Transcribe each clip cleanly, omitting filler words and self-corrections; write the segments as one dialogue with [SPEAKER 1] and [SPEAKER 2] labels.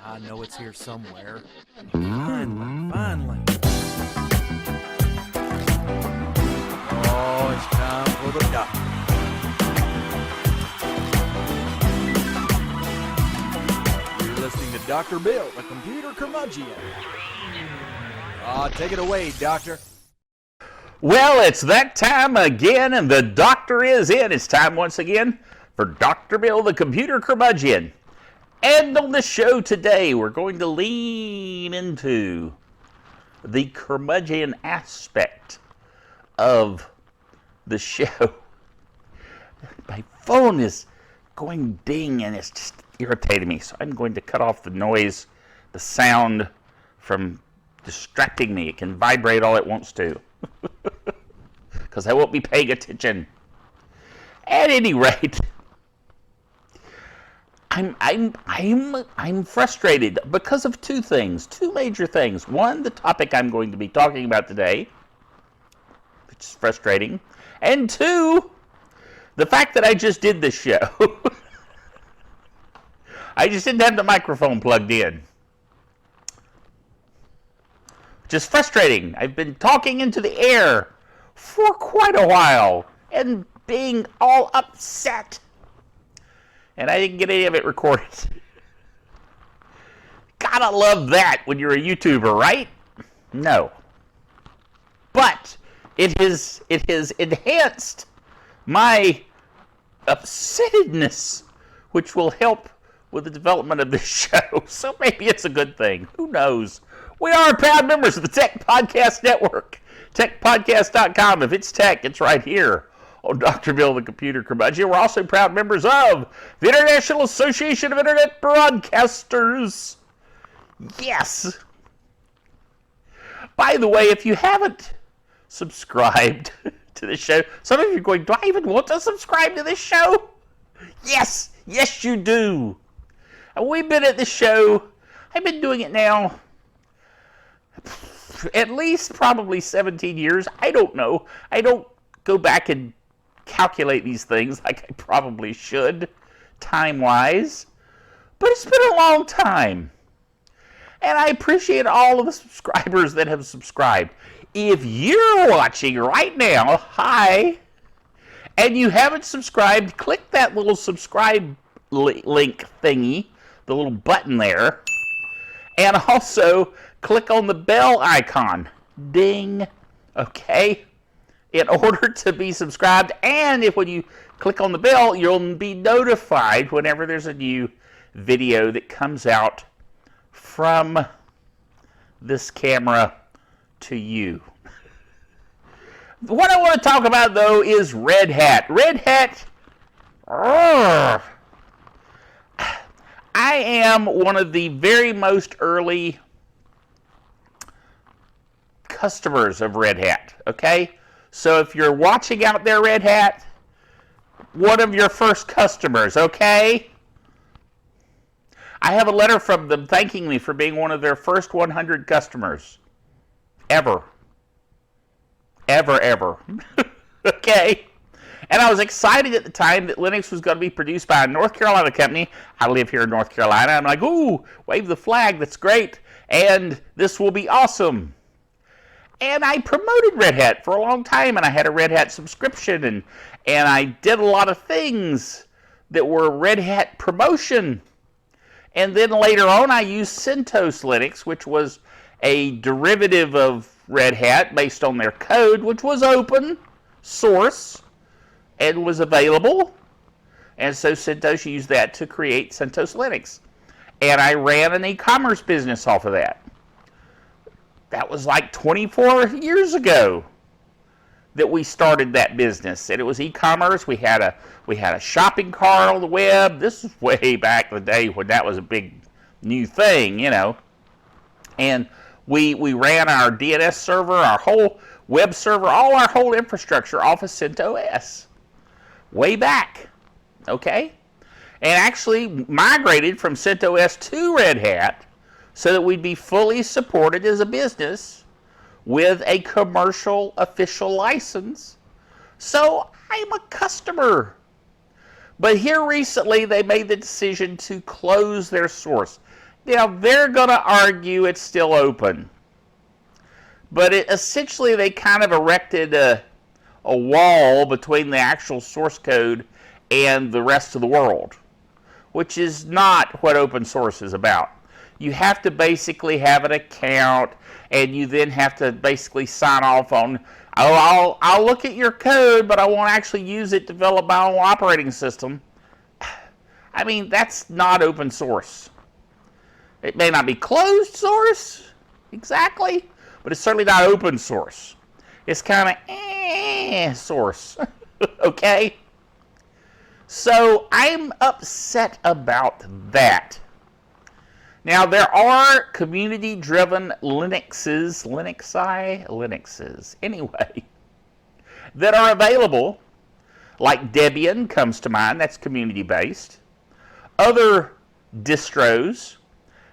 [SPEAKER 1] I know it's here somewhere. Finally. Oh, it's time for the doctor. You're listening to Dr. Bill, the computer curmudgeon. Take it away, Doctor.
[SPEAKER 2] Well, it's that time again, and the doctor is in. It's time once again for Dr. Bill, the computer curmudgeon. And on the show today, we're going to lean into the curmudgeon aspect of the show. My phone is going ding, and it's just irritating me, so I'm going to cut off the noise, the sound from distracting me. It can vibrate all it wants to, because I won't be paying attention. At any rate, I'm frustrated because of two major things. One, the topic I'm going to be talking about today, which is frustrating, and two, the fact that I just did this show. I just didn't have the microphone plugged in. Just frustrating. I've been talking into the air for quite a while and being all upset. And I didn't get any of it recorded. Gotta love that when you're a YouTuber, right? No. But it has enhanced my upsettedness, which will help with the development of this show. So maybe it's a good thing. Who knows? We are proud members of the Tech Podcast Network. TechPodcast.com. If it's tech, it's right here on Dr. Bill, the computer curmudgeon. We're also proud members of the International Association of Internet Broadcasters. Yes. By the way, if you haven't subscribed to the show, some of you are going, do I even want to subscribe to this show? Yes. Yes, you do. And we've been at this show, I've been doing it now at least probably 17 years. I don't know. I don't go back and calculate these things like I probably should, time-wise. But it's been a long time. And I appreciate all of the subscribers that have subscribed. If you're watching right now, hi, and you haven't subscribed, click that little subscribe link thingy, the little button there, and also click on the bell icon. Ding. Okay? In order to be subscribed, and when you click on the bell, you'll be notified whenever there's a new video that comes out from this camera to you. What I want to talk about, though, is Red Hat. Red Hat, I am one of the very most early customers of Red Hat, okay? So if you're watching out there, Red Hat, one of your first customers, okay? I have a letter from them thanking me for being one of their first 100 customers. Ever. Ever. Okay? And I was excited at the time that Linux was going to be produced by a North Carolina company. I live here in North Carolina. I'm like, ooh, wave the flag. That's great. And this will be awesome. And I promoted Red Hat for a long time, and I had a Red Hat subscription, and I did a lot of things that were Red Hat promotion. And then later on, I used CentOS Linux, which was a derivative of Red Hat based on their code, which was open source and was available. And so CentOS used that to create CentOS Linux. And I ran an e-commerce business off of that. That was like 24 years ago that we started that business. And it was e-commerce. We had a shopping cart on the web. This is way back in the day when that was a big new thing, you know. And we ran our DNS server, our whole web server, all our whole infrastructure off of CentOS. Way back, okay? And actually migrated from CentOS to Red Hat so that we'd be fully supported as a business with a commercial official license. So I'm a customer. But here recently, they made the decision to close their source. Now, they're going to argue it's still open. But essentially, they kind of erected a wall between the actual source code and the rest of the world, which is not what open source is about. You have to basically have an account, and you then have to basically sign off on, oh, I'll look at your code, but I won't actually use it to develop my own operating system. I mean, that's not open source. It may not be closed source, exactly, but it's certainly not open source. It's kind of source, okay? So I'm upset about that. Now, there are community-driven Linuxes, anyway, that are available, like Debian comes to mind, that's community-based. Other distros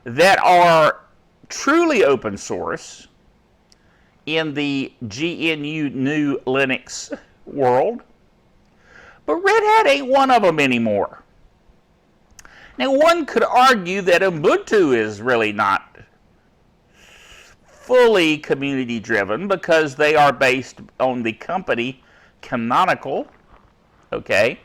[SPEAKER 2] that are truly open source in the GNU Linux world, but Red Hat ain't one of them anymore. Now, one could argue that Ubuntu is really not fully community-driven because they are based on the company Canonical, okay?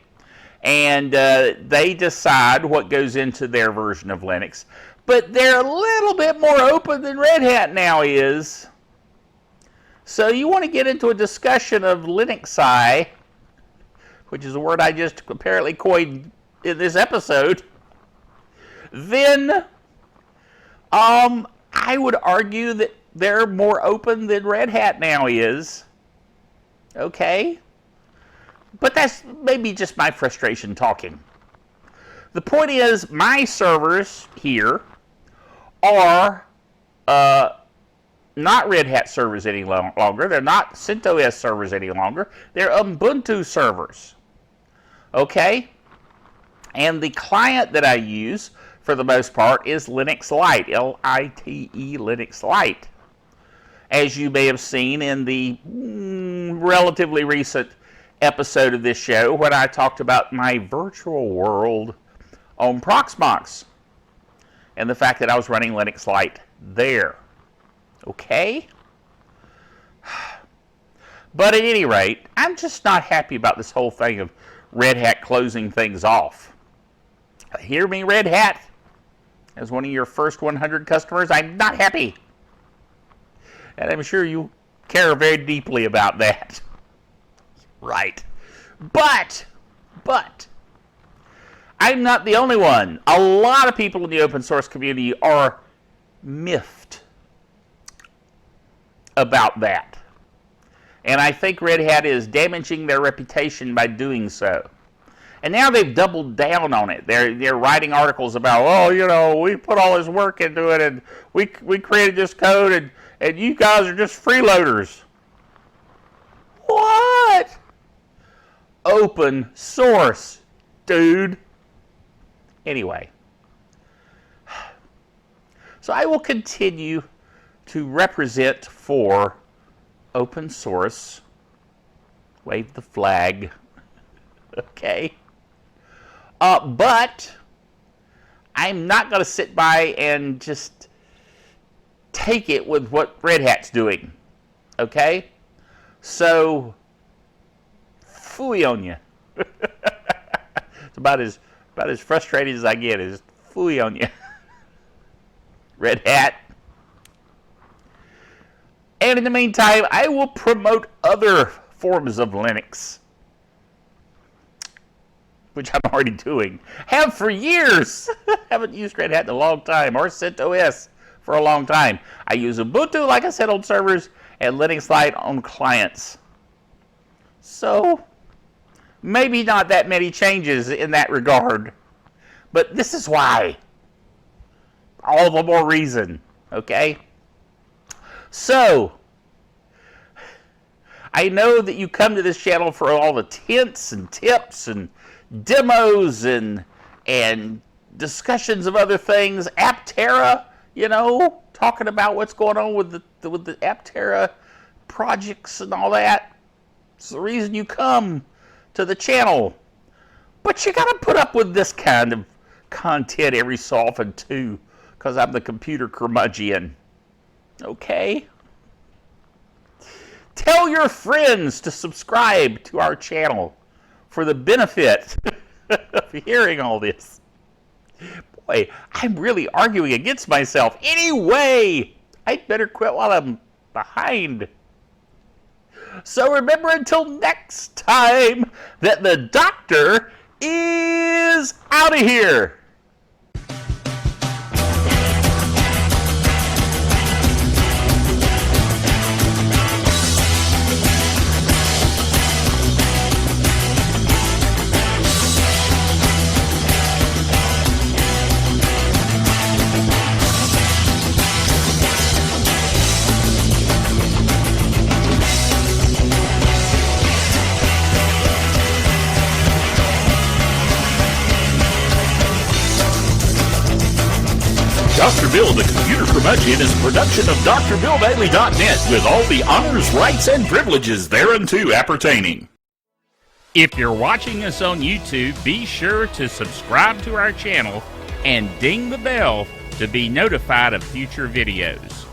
[SPEAKER 2] And they decide what goes into their version of Linux. But they're a little bit more open than Red Hat now is. So you want to get into a discussion of Linuxi, which is a word I just apparently coined in this episode, then I would argue that they're more open than Red Hat now is. Okay? But that's maybe just my frustration talking. The point is, my servers here are not Red Hat servers any longer. They're not CentOS servers any longer. They're Ubuntu servers. Okay? And the client that I use, for the most part, is Linux Lite, L-I-T-E, Linux Lite. As you may have seen in the relatively recent episode of this show when I talked about my virtual world on Proxmox and the fact that I was running Linux Lite there. Okay? But at any rate, I'm just not happy about this whole thing of Red Hat closing things off. Hear me, Red Hat? As one of your first 100 customers, I'm not happy. And I'm sure you care very deeply about that. Right. But, I'm not the only one. A lot of people in the open source community are miffed about that. And I think Red Hat is damaging their reputation by doing so. And now they've doubled down on it. They're writing articles about, oh, you know, we put all this work into it, and we created this code, and you guys are just freeloaders. What? Open source, dude. Anyway. So I will continue to represent for open source. Wave the flag. Okay. But I'm not going to sit by and just take it with what Red Hat's doing. Okay? So, phooey on you. It's about as frustrated as I get is phooey on you. Red Hat. And in the meantime, I will promote other forms of Linux, which I'm already doing. Have for years. Haven't used Red Hat in a long time, or CentOS for a long time. I use Ubuntu, like I said, on servers, and Linux Lite on clients. So, maybe not that many changes in that regard. But this is why. All the more reason. Okay? So, I know that you come to this channel for all the hints and tips and demos and discussions of other things. Aptera, you know, talking about what's going on with the Aptera projects and all that. It's the reason you come to the channel. But you gotta put up with this kind of content every so often too, because I'm the computer curmudgeon. Okay? Tell your friends to subscribe to our channel for the benefit of hearing all this. Boy, I'm really arguing against myself. Anyway, I'd better quit while I'm behind. So remember until next time that the doctor is out of here. Dr. Bill, the Computer Curmudgeon, is a production of drbillbailey.net with all the honors, rights, and privileges thereunto appertaining. If you're watching us on YouTube, be sure to subscribe to our channel and ding the bell to be notified of future videos.